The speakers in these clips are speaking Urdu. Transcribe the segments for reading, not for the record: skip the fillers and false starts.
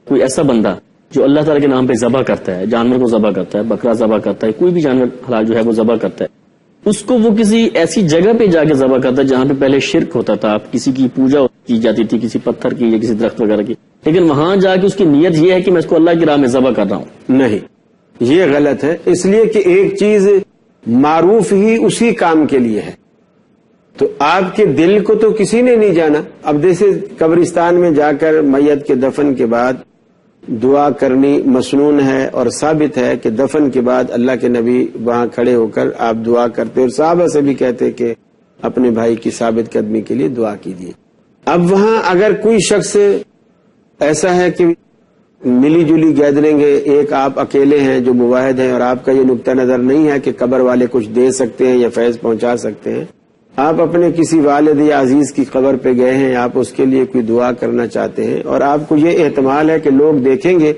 کوئی ایسا بندہ جو اللہ تعالیٰ کے نام پہ ذبح کرتا ہے، جانور کو ذبح کرتا ہے، بکرا ذبح کرتا ہے، کوئی بھی جانور حلال جو ہے وہ ذبح کرتا ہے، اس کو وہ کسی ایسی جگہ پہ جا کے ذبح کرتا ہے جہاں پہ پہلے شرک ہوتا تھا، کسی کی پوجا کی جاتی تھی، کسی پتھر کی یا کسی درخت وغیرہ کی، لیکن وہاں جا کے اس کی نیت یہ ہے کہ میں اس کو اللہ کی راہ میں ذبح کر رہا ہوں. نہیں، یہ غلط ہے، اس لیے کہ ایک چیز معروف ہی اسی کام کے لیے ہے. تو آپ کے دل کو تو کسی نے نہیں جانا. اب جیسے قبرستان میں جا کر میت کے دفن کے بعد دعا کرنی مسنون ہے اور ثابت ہے کہ دفن کے بعد اللہ کے نبی وہاں کھڑے ہو کر آپ دعا کرتے اور صحابہ سے بھی کہتے کہ اپنے بھائی کی ثابت قدمی کے لیے دعا کیجیے. اب وہاں اگر کوئی شخص ایسا ہے کہ ملی جلی گیدرنگ ہے، ایک آپ اکیلے ہیں جو مواحد ہیں اور آپ کا یہ نقطہ نظر نہیں ہے کہ قبر والے کچھ دے سکتے ہیں یا فیض پہنچا سکتے ہیں، آپ اپنے کسی والد یا عزیز کی قبر پہ گئے ہیں، آپ اس کے لیے کوئی دعا کرنا چاہتے ہیں اور آپ کو یہ احتمال ہے کہ لوگ دیکھیں گے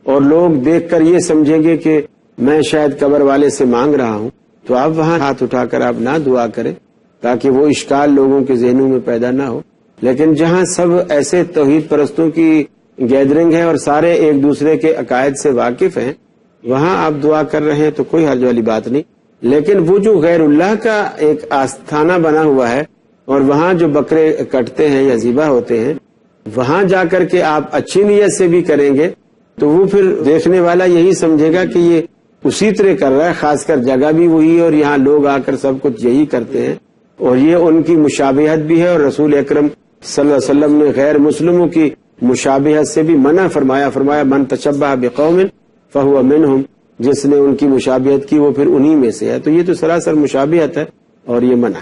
اور لوگ دیکھ کر یہ سمجھیں گے کہ میں شاید قبر والے سے مانگ رہا ہوں، تو آپ وہاں ہاتھ اٹھا کر آپ نہ دعا کریں تاکہ وہ اشکال لوگوں کے ذہنوں میں پیدا نہ ہو. لیکن جہاں سب ایسے توحید پرستوں کی گیدرنگ ہے اور سارے ایک دوسرے کے عقائد سے واقف ہیں، وہاں آپ دعا کر رہے ہیں تو کوئی حرج والی بات نہیں. لیکن وہ جو غیر اللہ کا ایک آستھانہ بنا ہوا ہے اور وہاں جو بکرے کٹتے ہیں یا ذبح ہوتے ہیں، وہاں جا کر کے آپ اچھی نیت سے بھی کریں گے تو وہ پھر دیکھنے والا یہی سمجھے گا کہ یہ اسی طرح کر رہا ہے، خاص کر جگہ بھی وہی اور یہاں لوگ آ کر سب کچھ یہی کرتے ہیں اور یہ ان کی مشابہت بھی ہے. اور رسول اکرم صلی اللہ علیہ وسلم نے غیر مسلموں کی مشابہت سے بھی منع فرمایا من تشبہ بقوم فہو منہم، جس نے ان کی مشابہت کی وہ پھر انہی میں سے ہے. تو یہ تو سراسر مشابہت ہے اور یہ منع.